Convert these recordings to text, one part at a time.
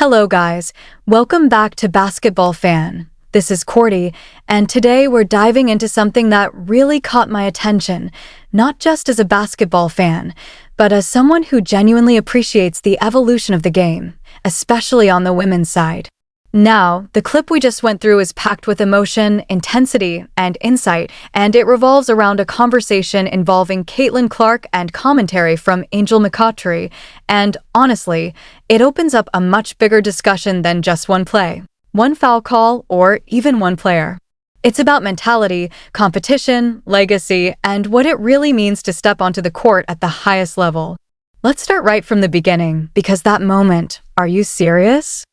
Hello guys, welcome back to Basketball Fan. This is Cordy, and today we're diving into something that really caught my attention, not just as a basketball fan, but as someone who genuinely appreciates the evolution of the game, especially on the women's side. Now, the clip we just went through is packed with emotion, intensity, and insight, and it revolves around a conversation involving Caitlin Clark and commentary from Angel McCoughtry, and honestly, it opens up a much bigger discussion than just one play, one foul call, or even one player. It's about mentality, competition, legacy, and what it really means to step onto the court at the highest level. Let's start right from the beginning, because that moment, are you serious?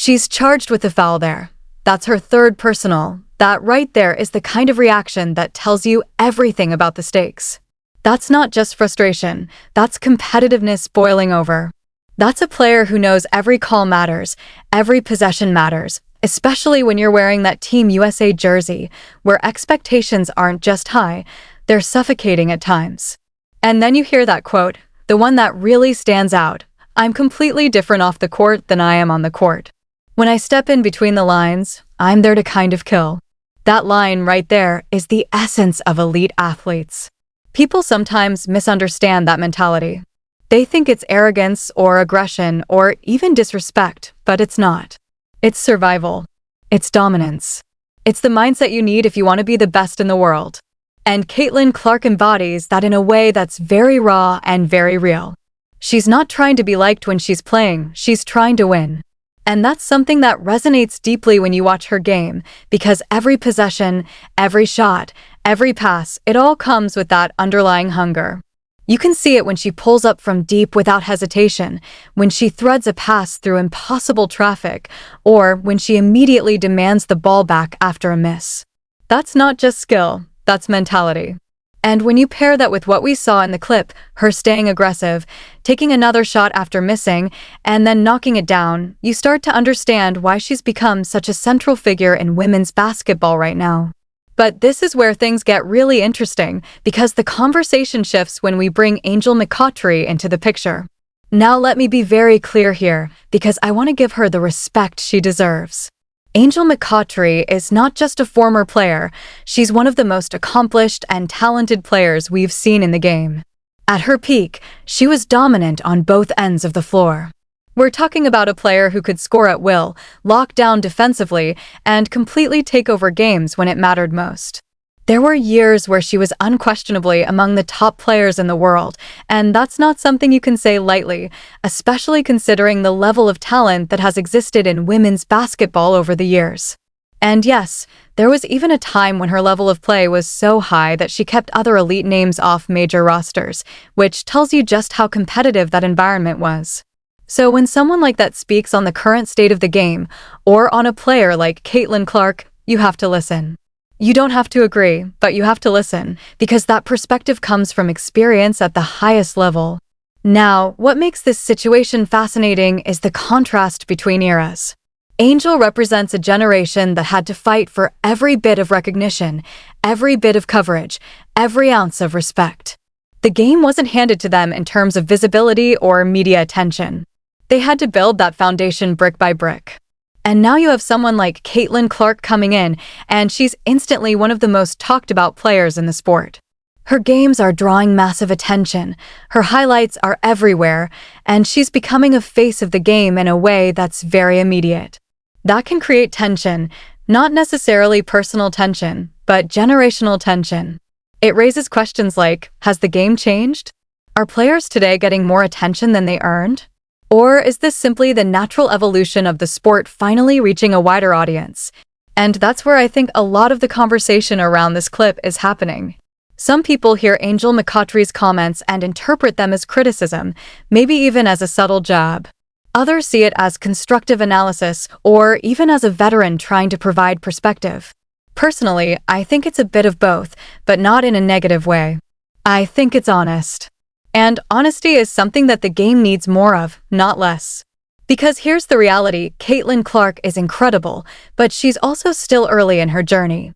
She's charged with a foul there. That's her third personal. That right there is the kind of reaction that tells you everything about the stakes. That's not just frustration, that's competitiveness boiling over. That's a player who knows every call matters, every possession matters, especially when you're wearing that Team USA jersey, where expectations aren't just high, they're suffocating at times. And then you hear that quote, the one that really stands out, "I'm completely different off the court than I am on the court. When I step in between the lines, I'm there to kind of kill." That line right there is the essence of elite athletes. People sometimes misunderstand that mentality. They think it's arrogance or aggression or even disrespect, but it's not. It's survival. It's dominance. It's the mindset you need if you want to be the best in the world. And Caitlin Clark embodies that in a way that's very raw and very real. She's not trying to be liked when she's playing, she's trying to win. And that's something that resonates deeply when you watch her game, because every possession, every shot, every pass, it all comes with that underlying hunger. You can see it when she pulls up from deep without hesitation, when she threads a pass through impossible traffic, or when she immediately demands the ball back after a miss. That's not just skill, that's mentality. And when you pair that with what we saw in the clip, her staying aggressive, taking another shot after missing, and then knocking it down, you start to understand why she's become such a central figure in women's basketball right now. But this is where things get really interesting, because the conversation shifts when we bring Angel McCoughtry into the picture. Now let me be very clear here, because I want to give her the respect she deserves. Angel McCoughtry is not just a former player, she's one of the most accomplished and talented players we've seen in the game. At her peak, she was dominant on both ends of the floor. We're talking about a player who could score at will, lock down defensively, and completely take over games when it mattered most. There were years where she was unquestionably among the top players in the world, and that's not something you can say lightly, especially considering the level of talent that has existed in women's basketball over the years. And yes, there was even a time when her level of play was so high that she kept other elite names off major rosters, which tells you just how competitive that environment was. So when someone like that speaks on the current state of the game, or on a player like Caitlin Clark, you have to listen. You don't have to agree, but you have to listen, because that perspective comes from experience at the highest level. Now, what makes this situation fascinating is the contrast between eras. Angel represents a generation that had to fight for every bit of recognition, every bit of coverage, every ounce of respect. The game wasn't handed to them in terms of visibility or media attention. They had to build that foundation brick by brick. And now you have someone like Caitlin Clark coming in, and she's instantly one of the most talked about players in the sport. Her games are drawing massive attention, her highlights are everywhere, and she's becoming a face of the game in a way that's very immediate. That can create tension, not necessarily personal tension, but generational tension. It raises questions like, has the game changed? Are players today getting more attention than they earned? Or is this simply the natural evolution of the sport finally reaching a wider audience? And that's where I think a lot of the conversation around this clip is happening. Some people hear Angel McCoughtry's comments and interpret them as criticism, maybe even as a subtle jab. Others see it as constructive analysis, or even as a veteran trying to provide perspective. Personally, I think it's a bit of both, but not in a negative way. I think it's honest. And honesty is something that the game needs more of, not less. Because here's the reality, Caitlin Clark is incredible, but she's also still early in her journey.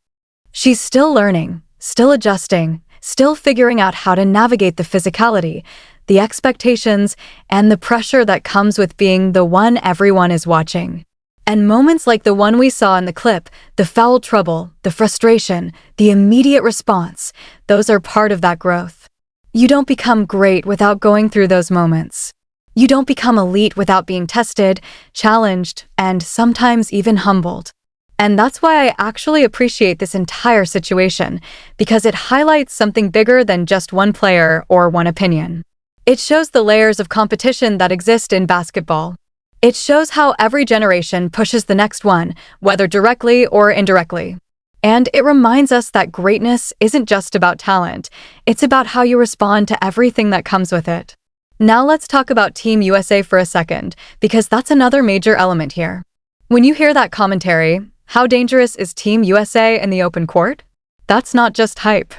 She's still learning, still adjusting, still figuring out how to navigate the physicality, the expectations, and the pressure that comes with being the one everyone is watching. And moments like the one we saw in the clip, the foul trouble, the frustration, the immediate response, those are part of that growth. You don't become great without going through those moments. You don't become elite without being tested, challenged, and sometimes even humbled. And that's why I actually appreciate this entire situation, because it highlights something bigger than just one player or one opinion. It shows the layers of competition that exist in basketball. It shows how every generation pushes the next one, whether directly or indirectly. And it reminds us that greatness isn't just about talent, it's about how you respond to everything that comes with it. Now let's talk about Team USA for a second, because that's another major element here. When you hear that commentary, how dangerous is Team USA in the open court? That's not just hype.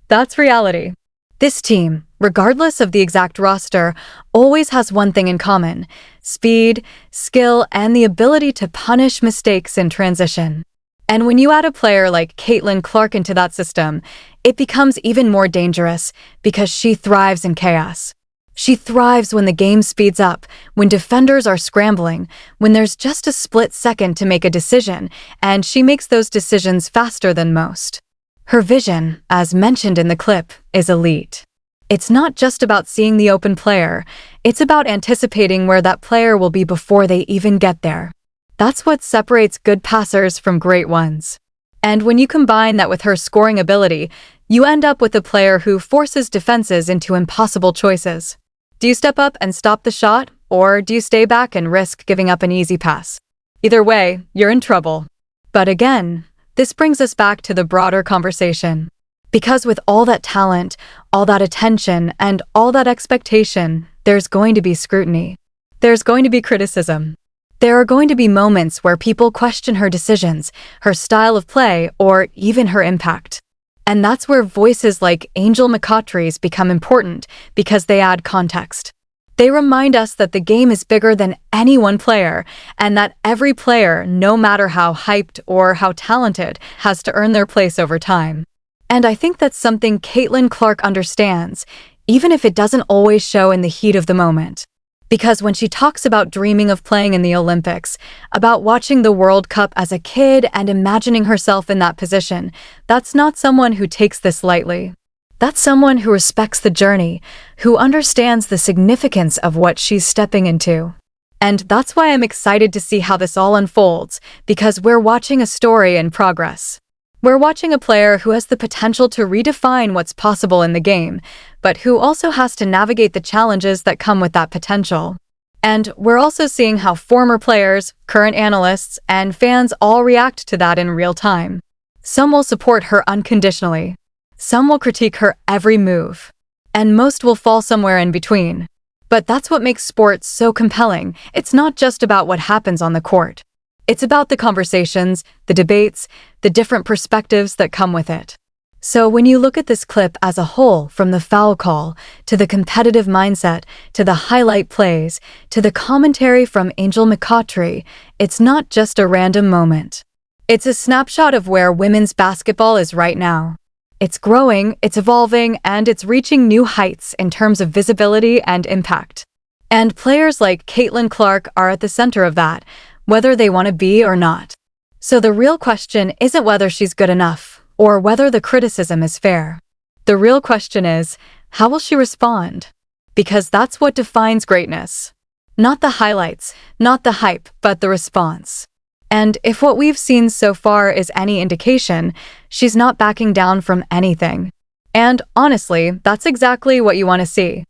That's reality. This team, regardless of the exact roster, always has one thing in common: speed, skill, and the ability to punish mistakes in transition. And when you add a player like Caitlin Clark into that system, it becomes even more dangerous because she thrives in chaos. She thrives when the game speeds up, when defenders are scrambling, when there's just a split second to make a decision, and she makes those decisions faster than most. Her vision, as mentioned in the clip, is elite. It's not just about seeing the open player, it's about anticipating where that player will be before they even get there. That's what separates good passers from great ones. And when you combine that with her scoring ability, you end up with a player who forces defenses into impossible choices. Do you step up and stop the shot, or do you stay back and risk giving up an easy pass? Either way, you're in trouble. But again, this brings us back to the broader conversation. Because with all that talent, all that attention, and all that expectation, there's going to be scrutiny. There's going to be criticism. There are going to be moments where people question her decisions, her style of play, or even her impact. And that's where voices like Angel McCoughtry's become important, because they add context. They remind us that the game is bigger than any one player, and that every player, no matter how hyped or how talented, has to earn their place over time. And I think that's something Caitlin Clark understands, even if it doesn't always show in the heat of the moment. Because when she talks about dreaming of playing in the Olympics, about watching the World Cup as a kid and imagining herself in that position, that's not someone who takes this lightly. That's someone who respects the journey, who understands the significance of what she's stepping into. And that's why I'm excited to see how this all unfolds, because we're watching a story in progress. We're watching a player who has the potential to redefine what's possible in the game, but who also has to navigate the challenges that come with that potential. And we're also seeing how former players, current analysts, and fans all react to that in real time. Some will support her unconditionally. Some will critique her every move. And most will fall somewhere in between. But that's what makes sports so compelling. It's not just about what happens on the court. It's about the conversations, the debates, the different perspectives that come with it. So when you look at this clip as a whole, from the foul call, to the competitive mindset, to the highlight plays, to the commentary from Angel McCoughtry, it's not just a random moment. It's a snapshot of where women's basketball is right now. It's growing, it's evolving, and it's reaching new heights in terms of visibility and impact. And players like Caitlin Clark are at the center of that, whether they want to be or not. So the real question isn't whether she's good enough, or whether the criticism is fair. The real question is, how will she respond? Because that's what defines greatness. Not the highlights, not the hype, but the response. And if what we've seen so far is any indication, she's not backing down from anything. And honestly, that's exactly what you want to see.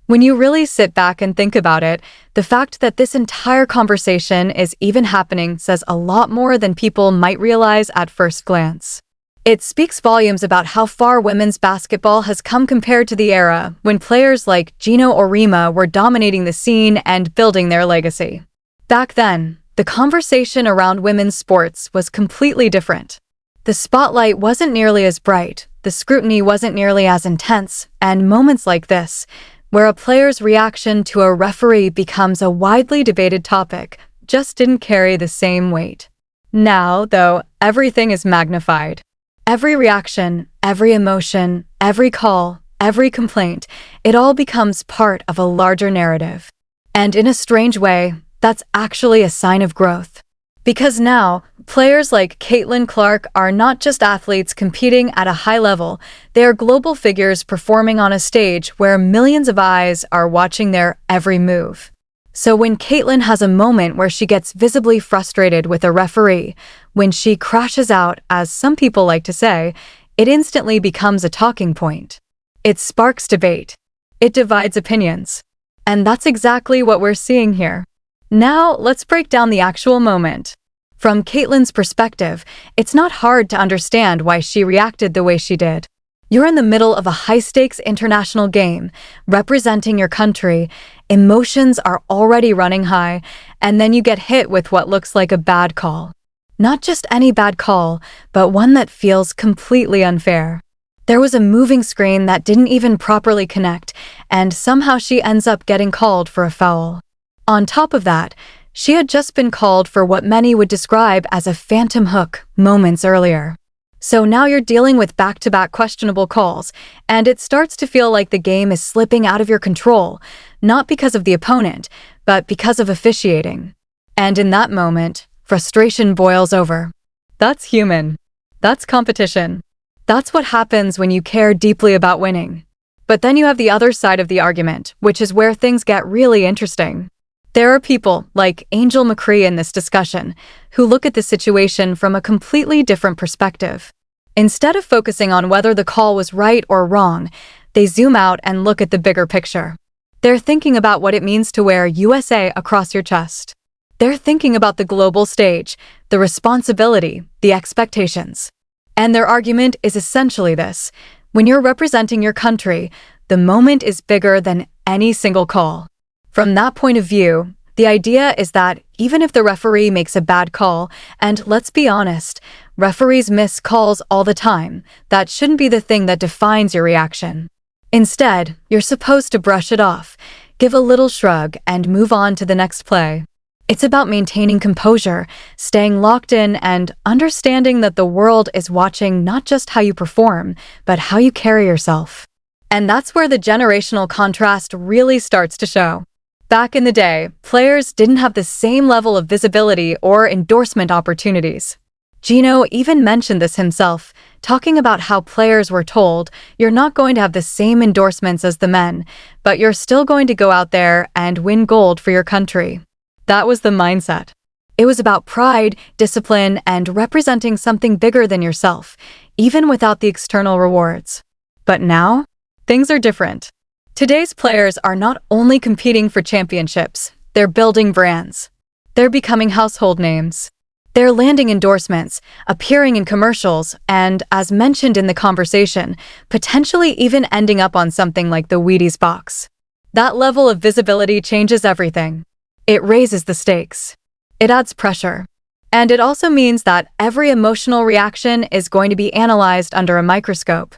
When you really sit back and think about it, the fact that this entire conversation is even happening says a lot more than people might realize at first glance. It speaks volumes about how far women's basketball has come compared to the era when players like Gino or Rima were dominating the scene and building their legacy. Back then, the conversation around women's sports was completely different. The spotlight wasn't nearly as bright, the scrutiny wasn't nearly as intense, and moments like this, where a player's reaction to a referee becomes a widely debated topic, just didn't carry the same weight. Now, though, everything is magnified. Every reaction, every emotion, every call, every complaint, it all becomes part of a larger narrative. And in a strange way, that's actually a sign of growth. Because now, players like Caitlin Clark are not just athletes competing at a high level, they are global figures performing on a stage where millions of eyes are watching their every move. So when Caitlin has a moment where she gets visibly frustrated with a referee, when she crashes out, as some people like to say, it instantly becomes a talking point. It sparks debate. It divides opinions. And that's exactly what we're seeing here. Now, let's break down the actual moment. From Caitlin's perspective, it's not hard to understand why she reacted the way she did. You're in the middle of a high-stakes international game, representing your country, emotions are already running high, and then you get hit with what looks like a bad call. Not just any bad call, but one that feels completely unfair. There was a moving screen that didn't even properly connect, and somehow she ends up getting called for a foul. On top of that, she had just been called for what many would describe as a phantom hook moments earlier. So now you're dealing with back-to-back questionable calls, and it starts to feel like the game is slipping out of your control, not because of the opponent, but because of officiating. And in that moment, frustration boils over. That's human. That's competition. That's what happens when you care deeply about winning. But then you have the other side of the argument, which is where things get really interesting. There are people, like Angel McCree in this discussion, who look at the situation from a completely different perspective. Instead of focusing on whether the call was right or wrong, they zoom out and look at the bigger picture. They're thinking about what it means to wear USA across your chest. They're thinking about the global stage, the responsibility, the expectations. And their argument is essentially this: when you're representing your country, the moment is bigger than any single call. From that point of view, the idea is that even if the referee makes a bad call, and let's be honest, referees miss calls all the time, that shouldn't be the thing that defines your reaction. Instead, you're supposed to brush it off, give a little shrug, and move on to the next play. It's about maintaining composure, staying locked in, and understanding that the world is watching not just how you perform, but how you carry yourself. And that's where the generational contrast really starts to show. Back in the day, players didn't have the same level of visibility or endorsement opportunities. Gino even mentioned this himself, talking about how players were told, you're not going to have the same endorsements as the men, but you're still going to go out there and win gold for your country. That was the mindset. It was about pride, discipline, and representing something bigger than yourself, even without the external rewards. But now, things are different. Today's players are not only competing for championships, they're building brands. They're becoming household names. They're landing endorsements, appearing in commercials, and, as mentioned in the conversation, potentially even ending up on something like the Wheaties box. That level of visibility changes everything. It raises the stakes. It adds pressure. And it also means that every emotional reaction is going to be analyzed under a microscope.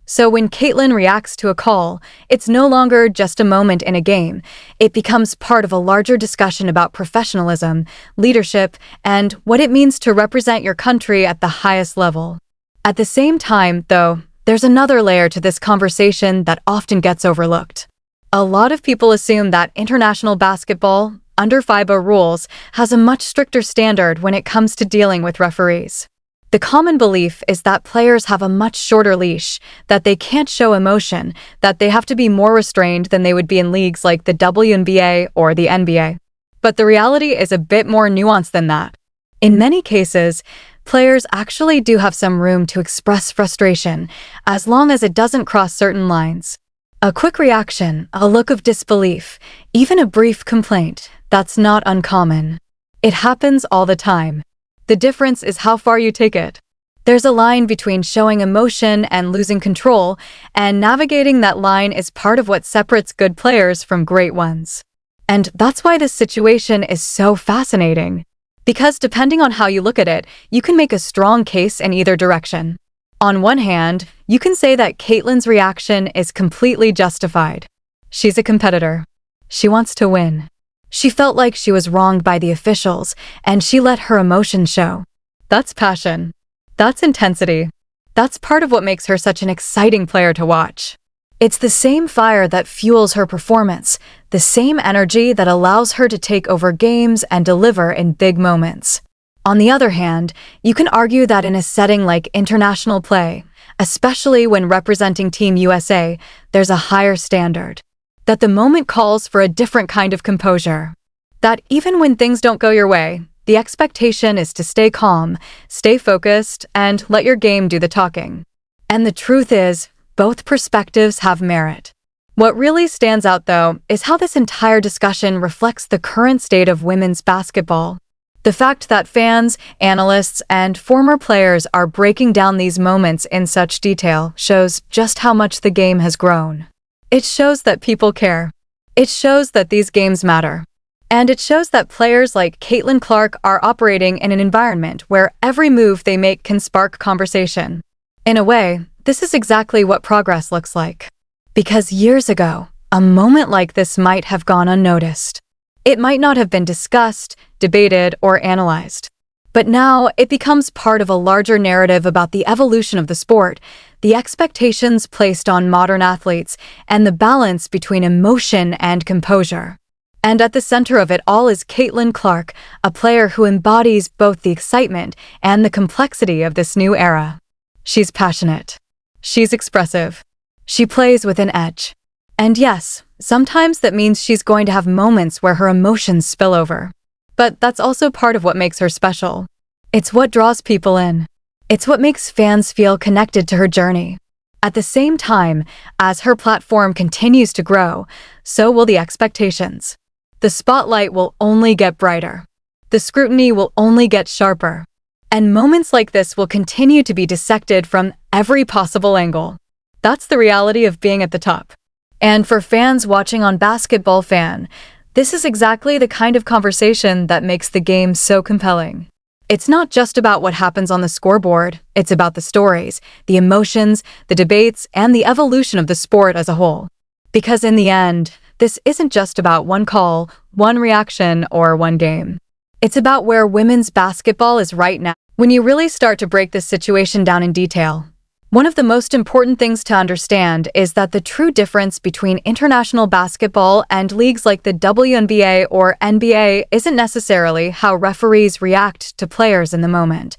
So when Caitlin reacts to a call, it's no longer just a moment in a game. It becomes part of a larger discussion about professionalism, leadership, and what it means to represent your country at the highest level. At the same time, though, there's another layer to this conversation that often gets overlooked. A lot of people assume that international basketball, under FIBA rules, has a much stricter standard when it comes to dealing with referees. The common belief is that players have a much shorter leash, that they can't show emotion, that they have to be more restrained than they would be in leagues like the WNBA or the NBA. But the reality is a bit more nuanced than that. In many cases, players actually do have some room to express frustration, as long as it doesn't cross certain lines. A quick reaction, a look of disbelief, even a brief complaint, that's not uncommon. It happens all the time. The difference is how far you take it. There's a line between showing emotion and losing control, and navigating that line is part of what separates good players from great ones. And that's why this situation is so fascinating. Because depending on how you look at it, you can make a strong case in either direction. On one hand, you can say that Caitlin's reaction is completely justified. She's a competitor. She wants to win. She felt like she was wronged by the officials, and she let her emotions show. That's passion. That's intensity. That's part of what makes her such an exciting player to watch. It's the same fire that fuels her performance, the same energy that allows her to take over games and deliver in big moments. On the other hand, you can argue that in a setting like international play, especially when representing Team USA, there's a higher standard. That the moment calls for a different kind of composure. That even when things don't go your way, the expectation is to stay calm, stay focused, and let your game do the talking. And the truth is, both perspectives have merit. What really stands out, though, is how this entire discussion reflects the current state of women's basketball. The fact that fans, analysts, and former players are breaking down these moments in such detail shows just how much the game has grown. It shows that people care. It shows that these games matter. And it shows that players like Caitlin Clark are operating in an environment where every move they make can spark conversation. In a way, this is exactly what progress looks like. Because years ago, a moment like this might have gone unnoticed. It might not have been discussed, debated, or analyzed. But now, it becomes part of a larger narrative about the evolution of the sport, the expectations placed on modern athletes, and the balance between emotion and composure. And at the center of it all is Caitlin Clark, a player who embodies both the excitement and the complexity of this new era. She's passionate. She's expressive. She plays with an edge. And yes, sometimes that means she's going to have moments where her emotions spill over. But that's also part of what makes her special. It's what draws people in. It's what makes fans feel connected to her journey. At the same time, as her platform continues to grow, so will the expectations. The spotlight will only get brighter. The scrutiny will only get sharper. And moments like this will continue to be dissected from every possible angle. That's the reality of being at the top. And for fans watching on Basketball Fan, this is exactly the kind of conversation that makes the game so compelling. It's not just about what happens on the scoreboard, it's about the stories, the emotions, the debates, and the evolution of the sport as a whole. Because in the end, this isn't just about one call, one reaction, or one game. It's about where women's basketball is right now. When you really start to break this situation down in detail, one of the most important things to understand is that the true difference between international basketball and leagues like the WNBA or NBA isn't necessarily how referees react to players in the moment,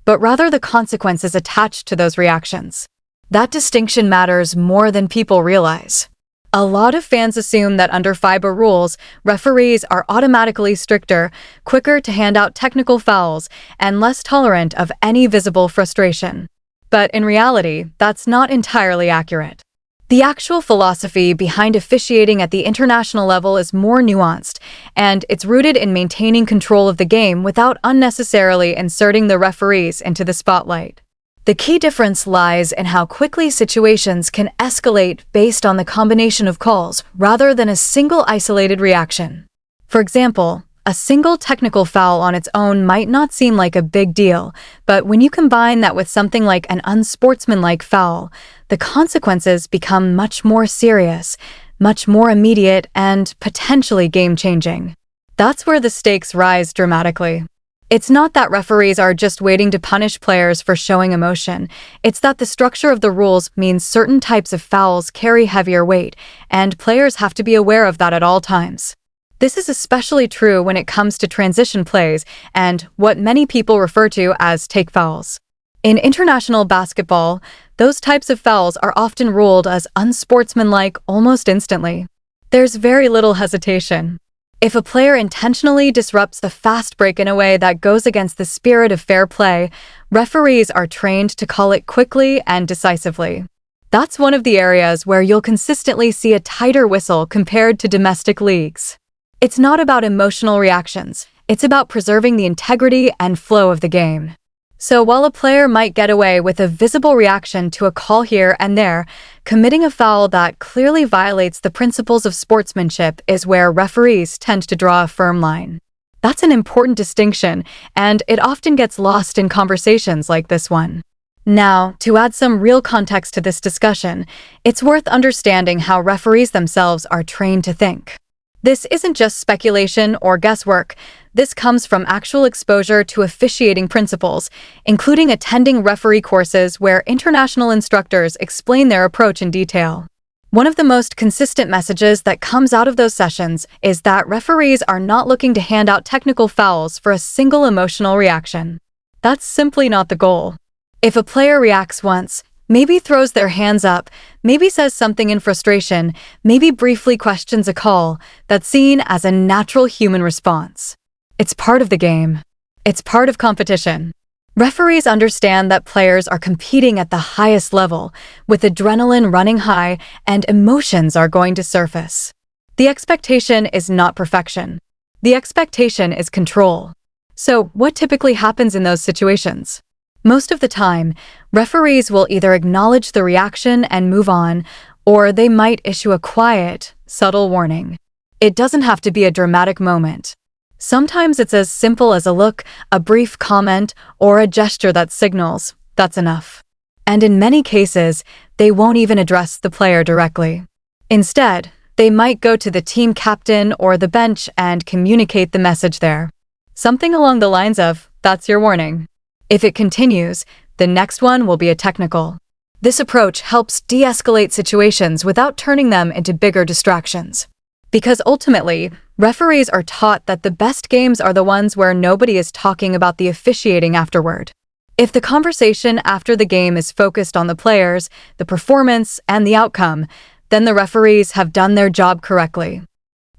but rather the consequences attached to those reactions. That distinction matters more than people realize. A lot of fans assume that under FIBA rules, referees are automatically stricter, quicker to hand out technical fouls, and less tolerant of any visible frustration. But in reality, that's not entirely accurate. The actual philosophy behind officiating at the international level is more nuanced, and it's rooted in maintaining control of the game without unnecessarily inserting the referees into the spotlight. The key difference lies in how quickly situations can escalate based on the combination of calls rather than a single isolated reaction. For example, a single technical foul on its own might not seem like a big deal, but when you combine that with something like an unsportsmanlike foul, the consequences become much more serious, much more immediate, and potentially game-changing. That's where the stakes rise dramatically. It's not that referees are just waiting to punish players for showing emotion. It's that the structure of the rules means certain types of fouls carry heavier weight, and players have to be aware of that at all times. This is especially true when it comes to transition plays and what many people refer to as take fouls. In international basketball, those types of fouls are often ruled as unsportsmanlike almost instantly. There's very little hesitation. If a player intentionally disrupts the fast break in a way that goes against the spirit of fair play, referees are trained to call it quickly and decisively. That's one of the areas where you'll consistently see a tighter whistle compared to domestic leagues. It's not about emotional reactions, it's about preserving the integrity and flow of the game. So while a player might get away with a visible reaction to a call here and there, committing a foul that clearly violates the principles of sportsmanship is where referees tend to draw a firm line. That's an important distinction, and it often gets lost in conversations like this one. Now, to add some real context to this discussion, it's worth understanding how referees themselves are trained to think. This isn't just speculation or guesswork. This comes from actual exposure to officiating principles, including attending referee courses where international instructors explain their approach in detail. One of the most consistent messages that comes out of those sessions is that referees are not looking to hand out technical fouls for a single emotional reaction. That's simply not the goal. If a player reacts once, maybe throws their hands up, maybe says something in frustration, maybe briefly questions a call, that's seen as a natural human response. It's part of the game. It's part of competition. Referees understand that players are competing at the highest level, with adrenaline running high and emotions are going to surface. The expectation is not perfection. The expectation is control. So, what typically happens in those situations? Most of the time, referees will either acknowledge the reaction and move on, or they might issue a quiet, subtle warning. It doesn't have to be a dramatic moment. Sometimes it's as simple as a look, a brief comment, or a gesture that signals, that's enough. And in many cases, they won't even address the player directly. Instead, they might go to the team captain or the bench and communicate the message there. Something along the lines of, that's your warning. If it continues, the next one will be a technical. This approach helps de-escalate situations without turning them into bigger distractions. Because ultimately, referees are taught that the best games are the ones where nobody is talking about the officiating afterward. If the conversation after the game is focused on the players, the performance, and the outcome, then the referees have done their job correctly.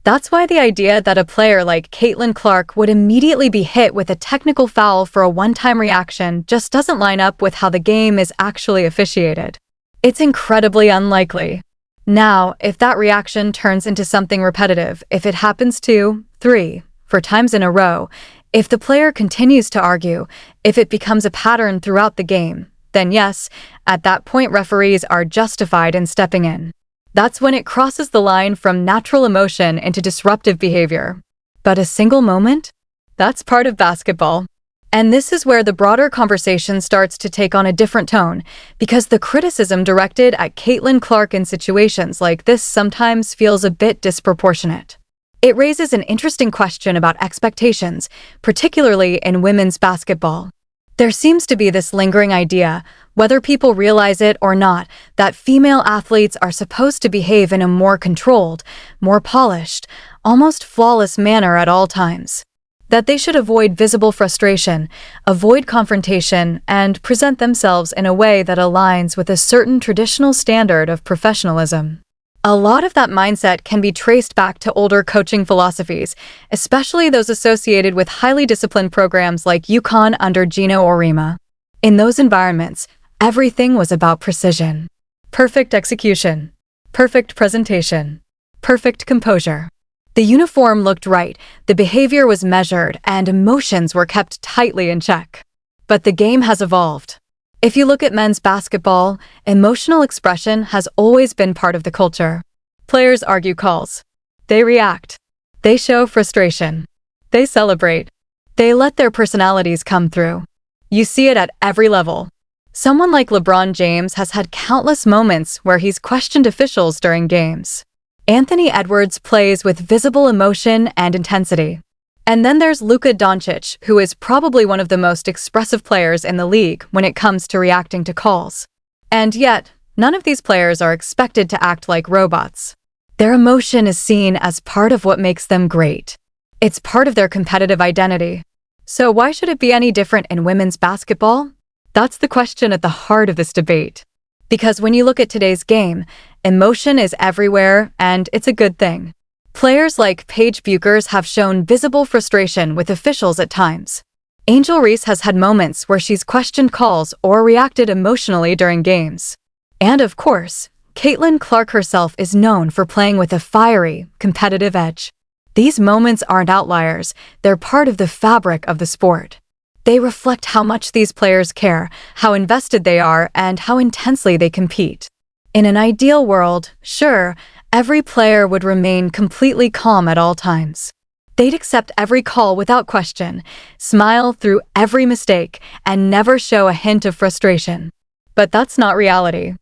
That's why the idea that a player like Caitlin Clark would immediately be hit with a technical foul for a one-time reaction just doesn't line up with how the game is actually officiated. It's incredibly unlikely. Now, if that reaction turns into something repetitive, if it happens 2, 3, 4 times in a row, if the player continues to argue, if it becomes a pattern throughout the game, then yes, at that point referees are justified in stepping in. That's when it crosses the line from natural emotion into disruptive behavior. But a single moment? That's part of basketball. And this is where the broader conversation starts to take on a different tone, because the criticism directed at Caitlin Clark in situations like this sometimes feels a bit disproportionate. It raises an interesting question about expectations, particularly in women's basketball. There seems to be this lingering idea, whether people realize it or not, that female athletes are supposed to behave in a more controlled, more polished, almost flawless manner at all times. That they should avoid visible frustration, avoid confrontation, and present themselves in a way that aligns with a certain traditional standard of professionalism. A lot of that mindset can be traced back to older coaching philosophies, especially those associated with highly disciplined programs like UConn under Gino Auriemma. In those environments, everything was about precision. Perfect execution. Perfect presentation. Perfect composure. The uniform looked right, the behavior was measured, and emotions were kept tightly in check. But the game has evolved. If you look at men's basketball, emotional expression has always been part of the culture. Players argue calls. They react. They show frustration. They celebrate. They let their personalities come through. You see it at every level. Someone like LeBron James has had countless moments where he's questioned officials during games. Anthony Edwards plays with visible emotion and intensity. And then there's Luka Doncic, who is probably one of the most expressive players in the league when it comes to reacting to calls. And yet, none of these players are expected to act like robots. Their emotion is seen as part of what makes them great. It's part of their competitive identity. So why should it be any different in women's basketball? That's the question at the heart of this debate. Because when you look at today's game, emotion is everywhere, and it's a good thing. Players like Paige Bueckers have shown visible frustration with officials at times. Angel Reese has had moments where she's questioned calls or reacted emotionally during games. And of course, Caitlin Clark herself is known for playing with a fiery, competitive edge. These moments aren't outliers, they're part of the fabric of the sport. They reflect how much these players care, how invested they are, and how intensely they compete. In an ideal world, sure, every player would remain completely calm at all times. They'd accept every call without question, smile through every mistake, and never show a hint of frustration. But that's not reality.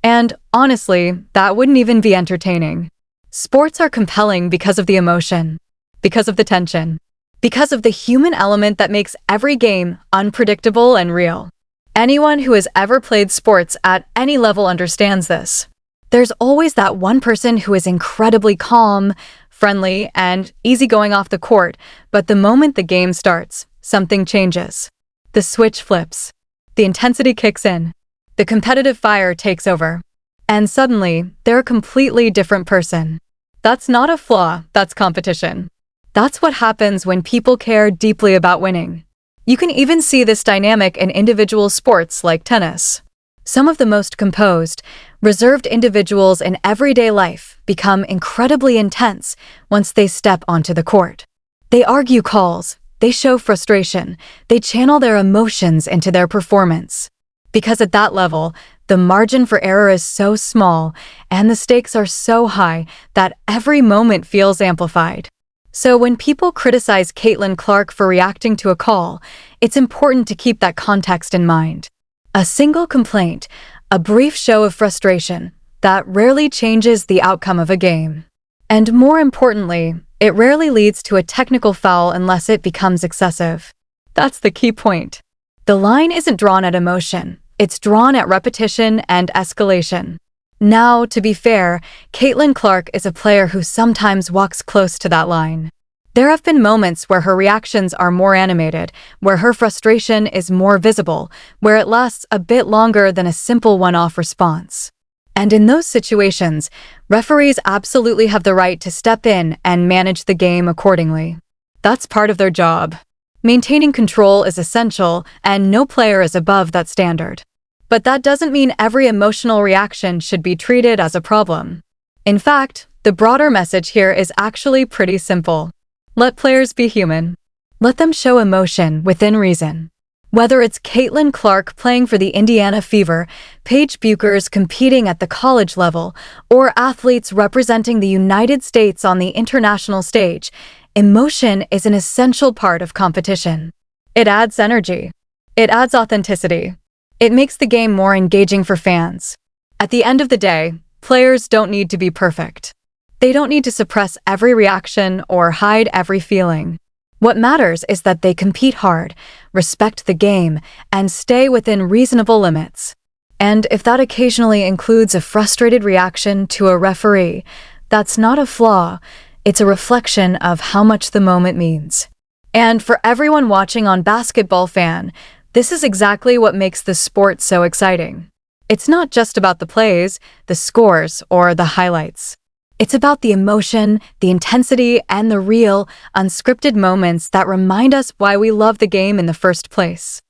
And honestly, that wouldn't even be entertaining. Sports are compelling because of the emotion, because of the tension, because of the human element that makes every game unpredictable and real. Anyone who has ever played sports at any level understands this. There's always that one person who is incredibly calm, friendly, and easygoing off the court, but the moment the game starts, something changes. The switch flips. The intensity kicks in. The competitive fire takes over. And suddenly, they're a completely different person. That's not a flaw, that's competition. That's what happens when people care deeply about winning. You can even see this dynamic in individual sports like tennis. Some of the most composed, reserved individuals in everyday life become incredibly intense once they step onto the court. They argue calls, they show frustration, they channel their emotions into their performance. Because at that level, the margin for error is so small and the stakes are so high that every moment feels amplified. So when people criticize Caitlin Clark for reacting to a call, it's important to keep that context in mind. A single complaint, a brief show of frustration, that rarely changes the outcome of a game. And more importantly, it rarely leads to a technical foul unless it becomes excessive. That's the key point. The line isn't drawn at emotion, it's drawn at repetition and escalation. Now, to be fair, Caitlin Clark is a player who sometimes walks close to that line. There have been moments where her reactions are more animated, where her frustration is more visible, where it lasts a bit longer than a simple one-off response. And in those situations, referees absolutely have the right to step in and manage the game accordingly. That's part of their job. Maintaining control is essential, and no player is above that standard. But that doesn't mean every emotional reaction should be treated as a problem. In fact, the broader message here is actually pretty simple. Let players be human. Let them show emotion within reason. Whether it's Caitlin Clark playing for the Indiana Fever, Paige Bueckers competing at the college level, or athletes representing the United States on the international stage, emotion is an essential part of competition. It adds energy. It adds authenticity. It makes the game more engaging for fans. At the end of the day, players don't need to be perfect. They don't need to suppress every reaction or hide every feeling. What matters is that they compete hard, respect the game, and stay within reasonable limits. And if that occasionally includes a frustrated reaction to a referee, that's not a flaw, it's a reflection of how much the moment means. And for everyone watching on Basketball Fan, this is exactly what makes the sport so exciting. It's not just about the plays, the scores, or the highlights. It's about the emotion, the intensity, and the real, unscripted moments that remind us why we love the game in the first place.